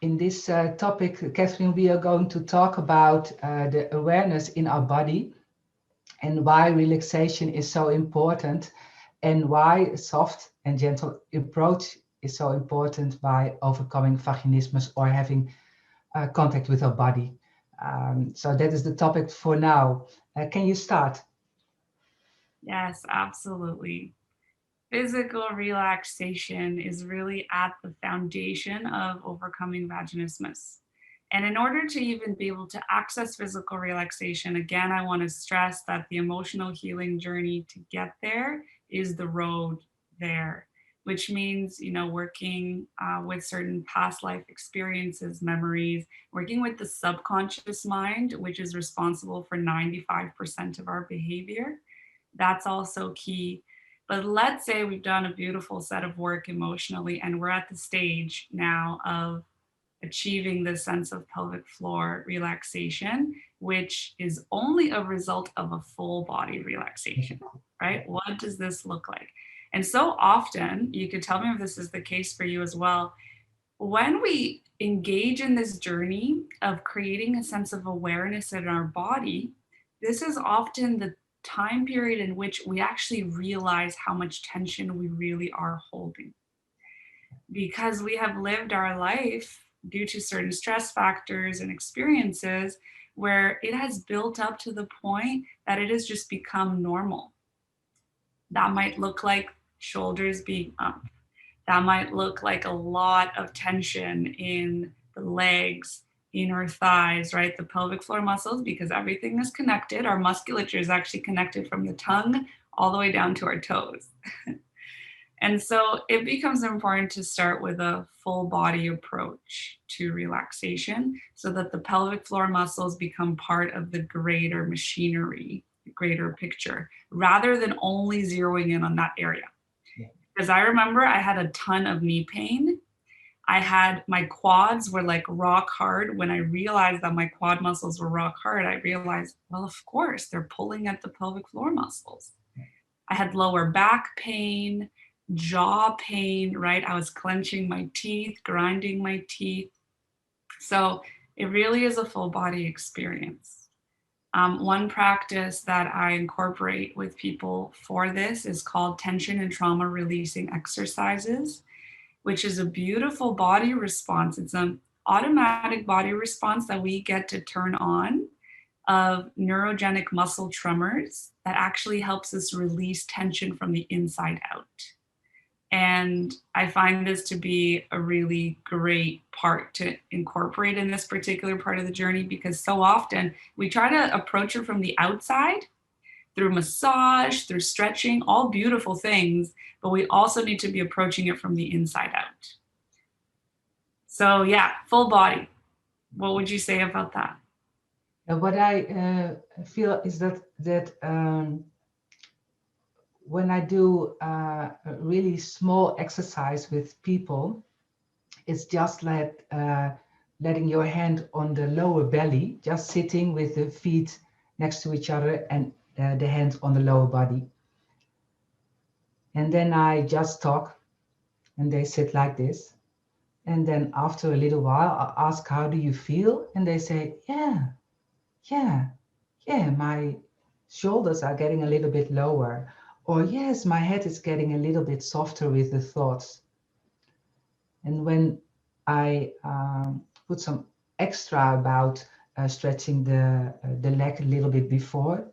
In this topic, Katrin, we are going to talk about the awareness in our body and why relaxation is so important and why a soft and gentle approach is so important by overcoming vaginismus or having contact with our body. So that is the topic for now. Can you start? Yes, absolutely. Physical relaxation is really at the foundation of overcoming vaginismus. And in order to even be able to access physical relaxation, again, I want to stress that the emotional healing journey to get there is the road there, which means, working with certain past life experiences, memories, working with the subconscious mind, which is responsible for 95% of our behavior. That's also key. But let's say we've done a beautiful set of work emotionally, and we're at the stage now of achieving this sense of pelvic floor relaxation, which is only a result of a full body relaxation, right? What does this look like? And so often, you could tell me if this is the case for you as well, when we engage in this journey of creating a sense of awareness in our body, this is often the time period in which we actually realize how much tension we really are holding. Because we have lived our life due to certain stress factors and experiences where it has built up to the point that it has just become normal. That might look like shoulders being up. That might look like a lot of tension in the legs, inner thighs, right? The pelvic floor muscles, because everything is connected. Our musculature is actually connected from the tongue all the way down to our toes. And so it becomes important to start with a full body approach to relaxation so that the pelvic floor muscles become part of the greater machinery, the greater picture, rather than only zeroing in on that area. Because I remember I had a ton of knee pain. I had my quads were like rock hard. When I realized that my quad muscles were rock hard, I realized, well, of course, they're pulling at the pelvic floor muscles. I had lower back pain, jaw pain, right? I was clenching my teeth, grinding my teeth. So it really is a full body experience. One practice that I incorporate with people for this is called tension and trauma releasing exercises, which is a beautiful body response. It's an automatic body response that we get to turn on of neurogenic muscle tremors that actually helps us release tension from the inside out. And I find this to be a really great part to incorporate in this particular part of the journey because so often we try to approach it from the outside through massage, through stretching, all beautiful things, but we also need to be approaching it from the inside out. So, yeah, full body. What would you say about that? What I feel is that when I do a really small exercise with people, it's just like letting your hand on the lower belly, just sitting with the feet next to each other and the hands on the lower body. And then I just talk and they sit like this. And then after a little while, I ask, how do you feel? And they say, yeah, my shoulders are getting a little bit lower. Or yes, my head is getting a little bit softer with the thoughts. And when I put some extra about stretching the leg a little bit before,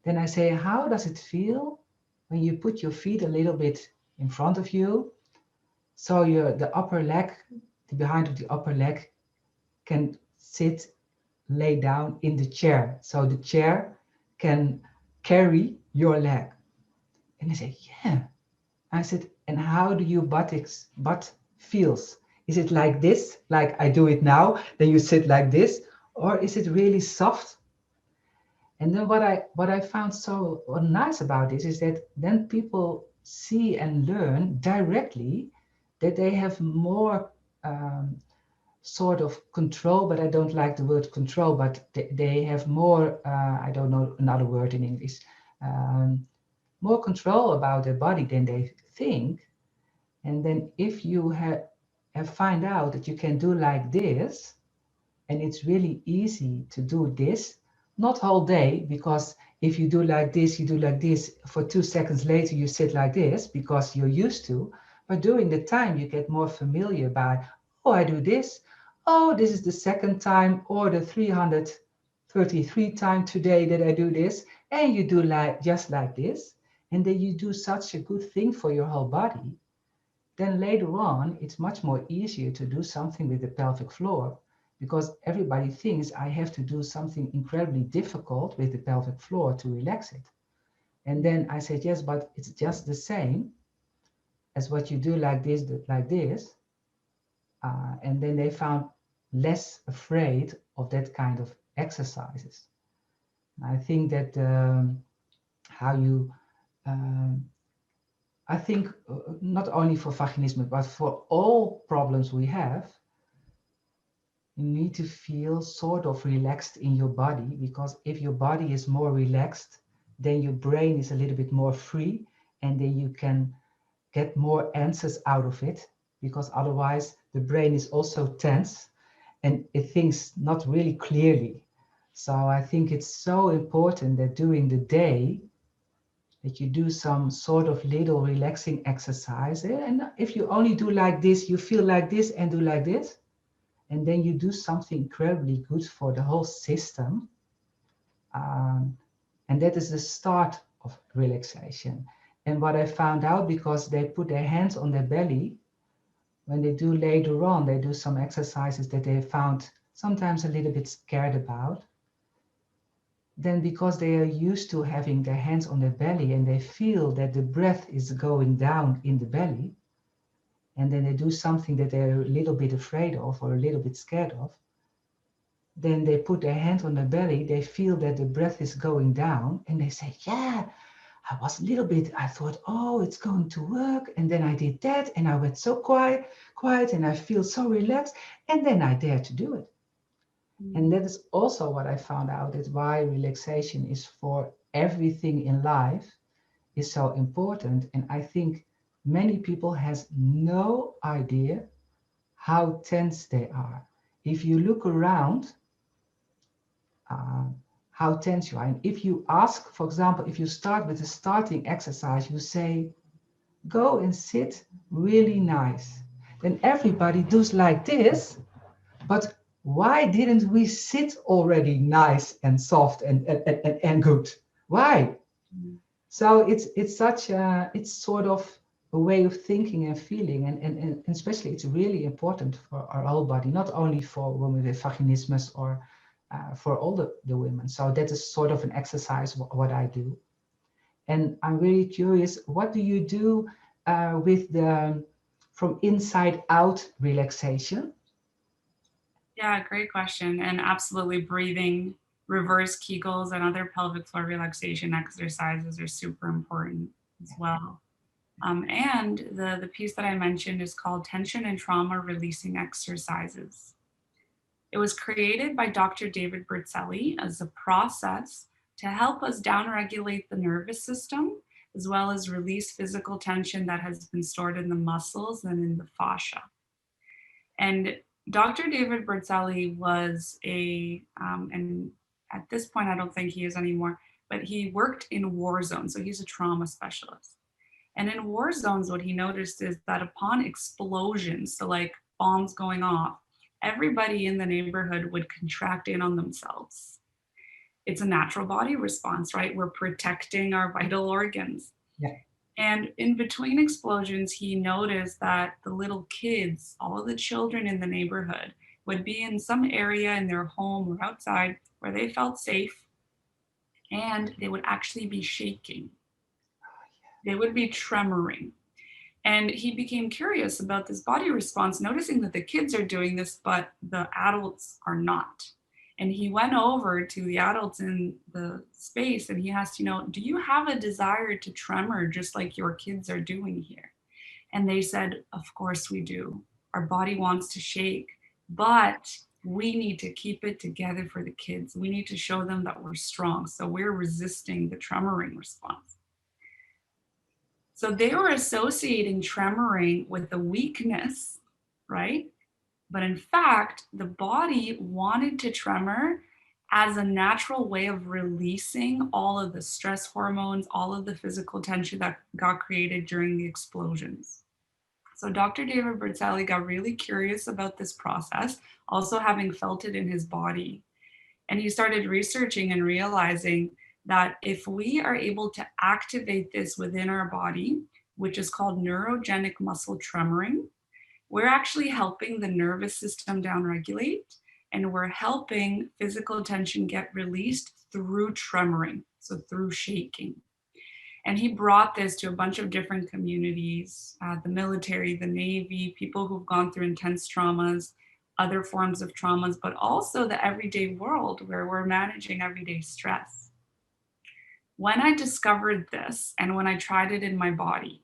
then I say, how does it feel when you put your feet a little bit in front of you? So the upper leg, the behind of the upper leg can sit, lay down in the chair. So the chair can carry your leg. And they say, yeah. I said, and how do your butt feels? Is it like this, like I do it now? Then you sit like this, or is it really soft? And then what I found so nice about this is that then people see and learn directly that they have more sort of control, but I don't like the word control, but they have more, I don't know another word in English, more control about their body than they think. And then if you and find out that you can do like this. And it's really easy to do this, not whole day, because if you do like this, you do like this, for 2 seconds later, you sit like this because you're used to. But during the time, you get more familiar by, oh, I do this. Oh, this is the second time or the 333 time today that I do this. And you do like just like this. And then you do such a good thing for your whole body. Then later on, it's much more easier to do something with the pelvic floor because everybody thinks I have to do something incredibly difficult with the pelvic floor to relax it. And then I said, yes, but it's just the same as what you do like this, like this. And then they found less afraid of that kind of exercises. I think that how you um, I think not only for vaginismus, but for all problems we have, you need to feel sort of relaxed in your body, because if your body is more relaxed, then your brain is a little bit more free, and then you can get more answers out of it, because otherwise the brain is also tense and it thinks not really clearly. So I think it's so important that during the day that you do some sort of little relaxing exercise. And if you only do like this, you feel like this and do like this, and then you do something incredibly good for the whole system. Um, and that is the start of relaxation. And what I found out, because they put their hands on their belly, when they do later on, they do some exercises that they found sometimes a little bit scared about. Then, because they are used to having their hands on their belly and they feel that the breath is going down in the belly, and then they do something that they're a little bit afraid of or a little bit scared of, then they put their hand on their belly, they feel that the breath is going down, and they say, yeah, I was a little bit, I thought, oh, it's going to work. And then I did that, and I went so quiet, and I feel so relaxed. And then I dare to do it. And that is also what I found out, is why relaxation is for everything in life is so important. And I think many people has no idea how tense they are. If you look around, uh, how tense you are. And if you ask, for example, if you start with a starting exercise, you say, go and sit really nice. Then everybody does like this, but why didn't we sit already nice and soft and good? Why? So it's such a, it's sort of a way of thinking and feeling, and especially it's really important for our whole body, not only for women with vaginismus or for all the women. So that is sort of an exercise what I do. And I'm really curious, what do you do with the from inside out relaxation? Yeah, great question. And absolutely, breathing, reverse Kegels, and other pelvic floor relaxation exercises are super important as well. And the piece that I mentioned is called tension and trauma releasing exercises. It was created by Dr. David Berzelli as a process to help us downregulate the nervous system, as well as release physical tension that has been stored in the muscles and in the fascia. And Dr. David Berzelli was and at this point, I don't think he is anymore, but he worked in war zones. So he's a trauma specialist. And in war zones, what he noticed is that upon explosions, so like bombs going off, everybody in the neighborhood would contract in on themselves. It's a natural body response, right? We're protecting our vital organs. Yeah. And in between explosions, he noticed that the little kids, all of the children in the neighborhood, would be in some area in their home or outside where they felt safe, and they would actually be shaking. They would be tremoring. And he became curious about this body response, noticing that the kids are doing this, but the adults are not. And he went over to the adults in the space and he asked, do you have a desire to tremor just like your kids are doing here? And they said, of course we do. Our body wants to shake, but we need to keep it together for the kids. We need to show them that we're strong. So we're resisting the tremoring response. So they were associating tremoring with a weakness right? But in fact, the body wanted to tremor as a natural way of releasing all of the stress hormones, all of the physical tension that got created during the explosions. So Dr. David Berzelli got really curious about this process, also having felt it in his body. And he started researching and realizing that if we are able to activate this within our body, which is called neurogenic muscle tremoring, we're actually helping the nervous system downregulate, and we're helping physical tension get released through tremoring, so through shaking. And he brought this to a bunch of different communities, the military, the Navy, people who've gone through intense traumas, other forms of traumas, but also the everyday world where we're managing everyday stress. When I discovered this and when I tried it in my body,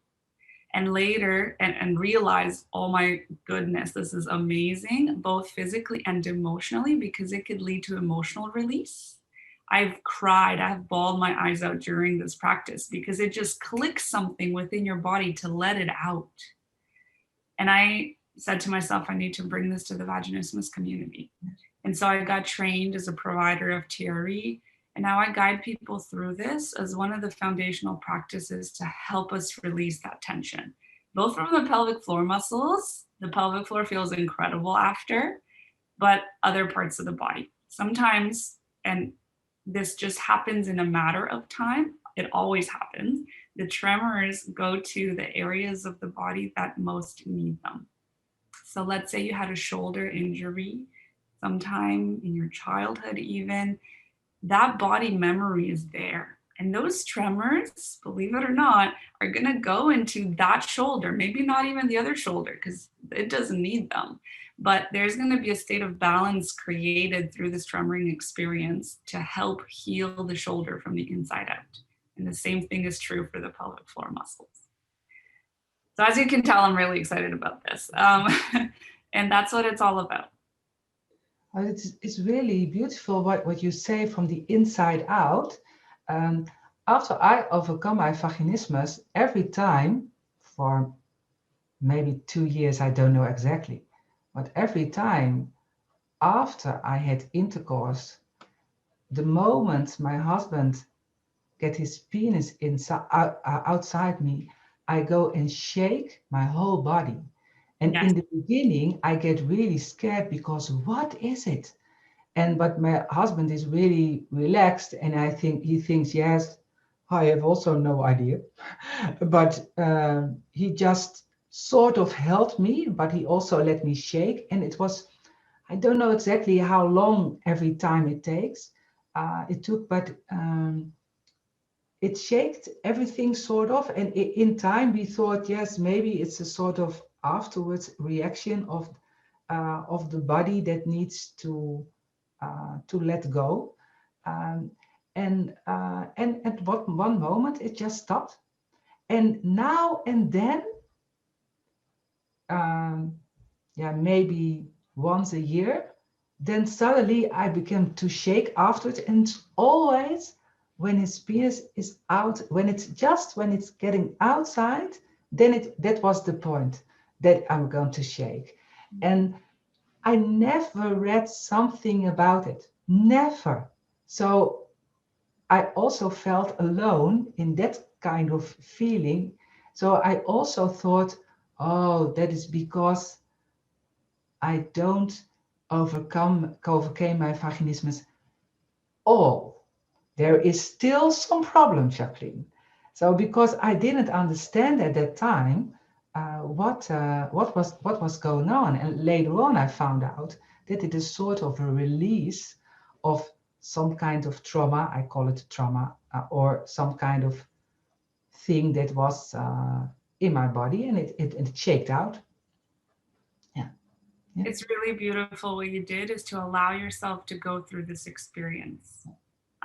and later and realized, oh my goodness, this is amazing, both physically and emotionally, because it could lead to emotional release. I've cried, I've bawled my eyes out during this practice because it just clicks something within your body to let it out. And I said to myself, I need to bring this to the vaginismus community. And so I got trained as a provider of TRE. And now I guide people through this as one of the foundational practices to help us release that tension, both from the pelvic floor muscles. The pelvic floor feels incredible after, but other parts of the body. Sometimes, and this just happens in a matter of time, it always happens, the tremors go to the areas of the body that most need them. So let's say you had a shoulder injury sometime in your childhood even, that body memory is there. And those tremors, believe it or not, are going to go into that shoulder, maybe not even the other shoulder because it doesn't need them. But there's going to be a state of balance created through this tremoring experience to help heal the shoulder from the inside out. And the same thing is true for the pelvic floor muscles. So as you can tell, I'm really excited about this. And that's what it's all about. It's really beautiful what you say from the inside out. After I overcome my vaginismus, every time for maybe 2 years, I don't know exactly, but every time after I had intercourse, the moment my husband get his penis inside outside me, I go and shake my whole body. And Yes. in the beginning, I get really scared because what is it? But my husband is really relaxed, and I think he thinks, yes, I have also no idea. But he just sort of held me, but he also let me shake. And it was, I don't know exactly how long every time it takes. It took, but it shaked everything sort of. And in time, we thought, yes, maybe it's a sort of afterwards reaction of the body that needs to let go. And at one moment it just stopped. And now and then, yeah, maybe once a year, then suddenly I began to shake afterwards. And always when his penis is out, when it's getting outside, then that was the point that I'm going to shake. And I never read something about it. Never. So I also felt alone in that kind of feeling. So I also thought, oh, that is because I don't overcame my vaginismus all. There is still some problem, Jacqueline. So because I didn't understand at that time what was going on, and later on I found out that it is sort of a release of some kind of trauma. I call it trauma, or some kind of thing that was in my body, and it shaked out. Yeah. Yeah. It's really beautiful. What you did is to allow yourself to go through this experience.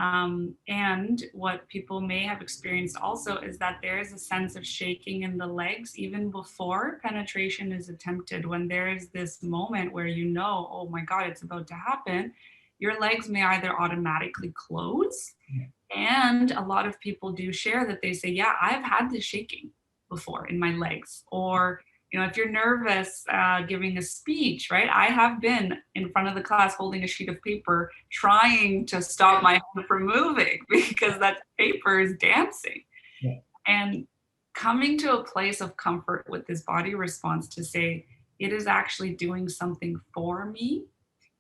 And what people may have experienced also is that there is a sense of shaking in the legs even before penetration is attempted. When there is this moment where you know, oh my God, it's about to happen, your legs may either automatically close. And a lot of people do share that they say, yeah, I've had this shaking before in my legs, or If you're nervous giving a speech, right? I have been in front of the class holding a sheet of paper trying to stop my hand from moving because that paper is dancing. Yeah. And coming to a place of comfort with this body response to say, it is actually doing something for me.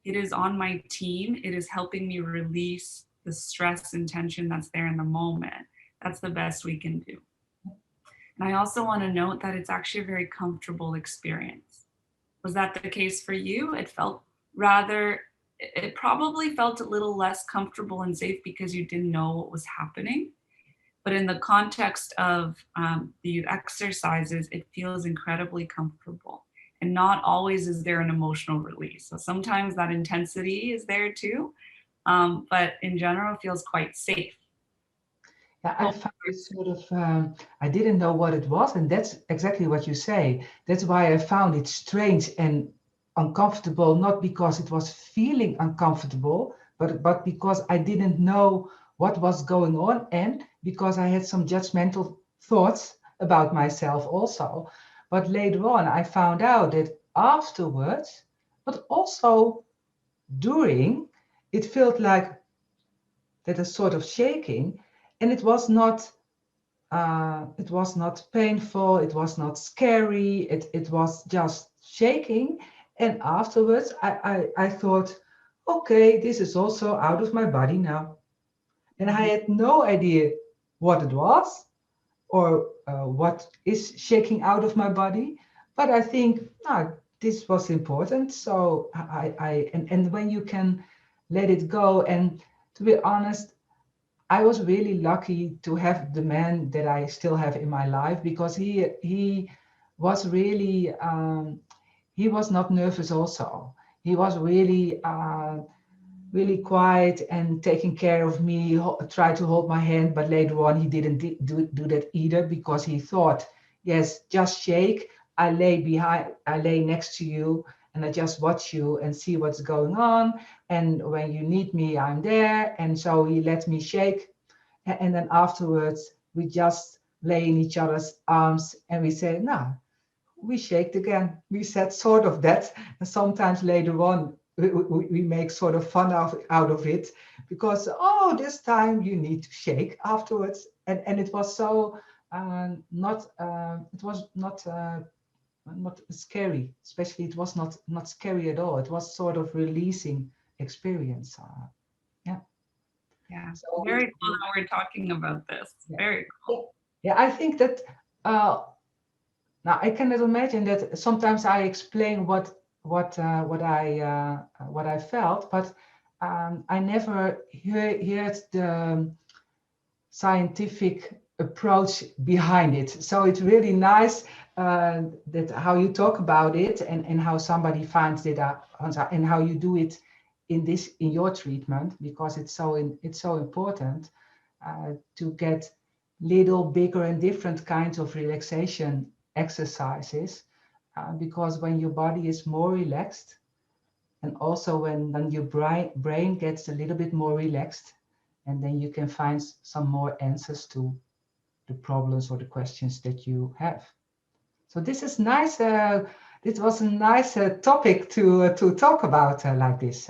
It is on my team. It is helping me release the stress and tension that's there in the moment. That's the best we can do. And I also want to note that it's actually a very comfortable experience. Was that the case for you? It probably felt a little less comfortable and safe because you didn't know what was happening. But in the context of the exercises, it feels incredibly comfortable. And not always is there an emotional release. So sometimes that intensity is there too. But in general, it feels quite safe. Yeah, I found it sort of, I didn't know what it was, and that's exactly what you say. That's why I found it strange and uncomfortable, not because it was feeling uncomfortable, but because I didn't know what was going on, and because I had some judgmental thoughts about myself also. But later on, I found out that afterwards, but also during, it felt like that a sort of shaking, and it was not painful, it was not scary, it was just shaking. And afterwards, I thought, okay, this is also out of my body now. And I had no idea what it was or what is shaking out of my body. But I think, no, this was important. So and when you can let it go, and to be honest, I was really lucky to have the man that I still have in my life, because he was really he was not nervous also. He was really quiet and taking care of me, tried to hold my hand, but later on he didn't do that either, because he thought, yes, just shake. I lay next to you, and I just watch you and see what's going on. And when you need me, I'm there. And so he let me shake. And then afterwards, we just lay in each other's arms and we say, no, we shaked again. We said sort of that. And sometimes later on, we make sort of fun out of it, because, oh, this time you need to shake afterwards. And it was so it was not scary, especially it was not scary at all. It was sort of releasing experience. Yeah. Yeah, So very cool that we're talking about this. yeah. Very Yeah, cool. yeah, I think that now I cannot imagine that sometimes I explain what I felt, but I never heard the scientific approach behind it. So it's really nice that how you talk about it, and how somebody finds it out, and how you do it in your treatment, because it's so important to get little bigger and different kinds of relaxation exercises, because when your body is more relaxed, and also when then your brain gets a little bit more relaxed, and then you can find some more answers to the problems or the questions that you have. So this is nice. This was a nice topic to talk about like this.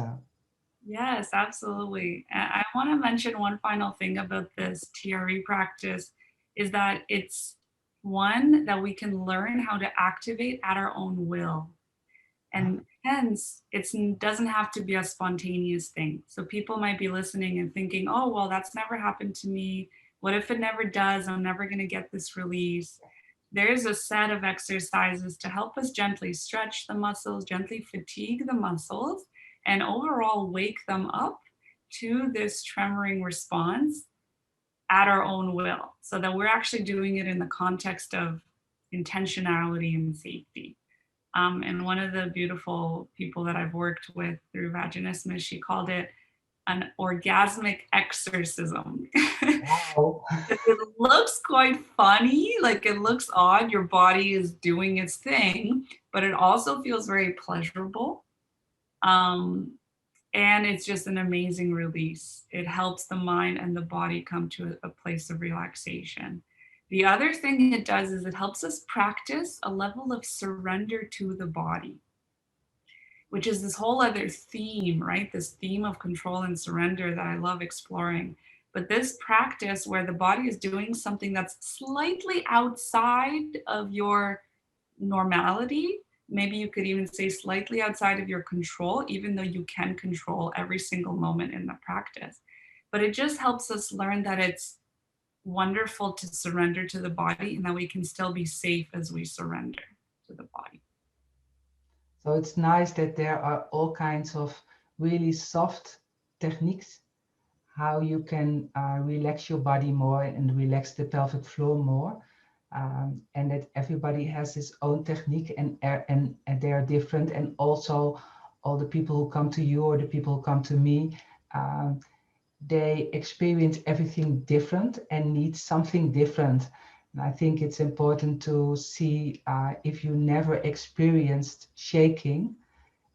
Yes, absolutely. I want to mention one final thing about this TRE practice is that it's one that we can learn how to activate at our own will. And hence, it doesn't have to be a spontaneous thing. So people might be listening and thinking, oh, well, that's never happened to me. What if it never does? I'm never going to get this release. There's a set of exercises to help us gently stretch the muscles, gently fatigue the muscles, and overall wake them up to this tremoring response at our own will, so that we're actually doing it in the context of intentionality and safety. And one of the beautiful people that I've worked with through vaginismus, she called it an orgasmic exorcism. Wow. It looks quite funny, like it looks odd. Your body is doing its thing, but it also feels very pleasurable. Um, and it's just an amazing release. It helps the mind and the body come to a place of relaxation. The other thing it does is it helps us practice a level of surrender to the body, which is this whole other theme, right? This theme of control and surrender that I love exploring. But this practice where the body is doing something that's slightly outside of your normality, maybe you could even say slightly outside of your control, even though you can control every single moment in the practice. But it just helps us learn that it's wonderful to surrender to the body and that we can still be safe as we surrender to the body. So it's nice that there are all kinds of really soft techniques how you can relax your body more and relax the pelvic floor more. And that everybody has his own technique, and they are different. And also all the people who come to you or the people who come to me, um, they experience everything different and need something different. And I think it's important to see if you never experienced shaking,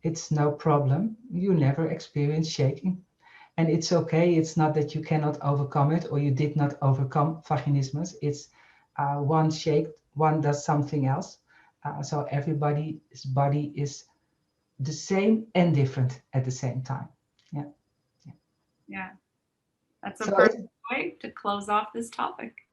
it's no problem. You never experienced shaking. And it's okay. It's not that you cannot overcome it or you did not overcome vaginismus. It's one shake, one does something else. So everybody's body is the same and different at the same time. Yeah. Yeah, that's a So perfect way to close off this topic.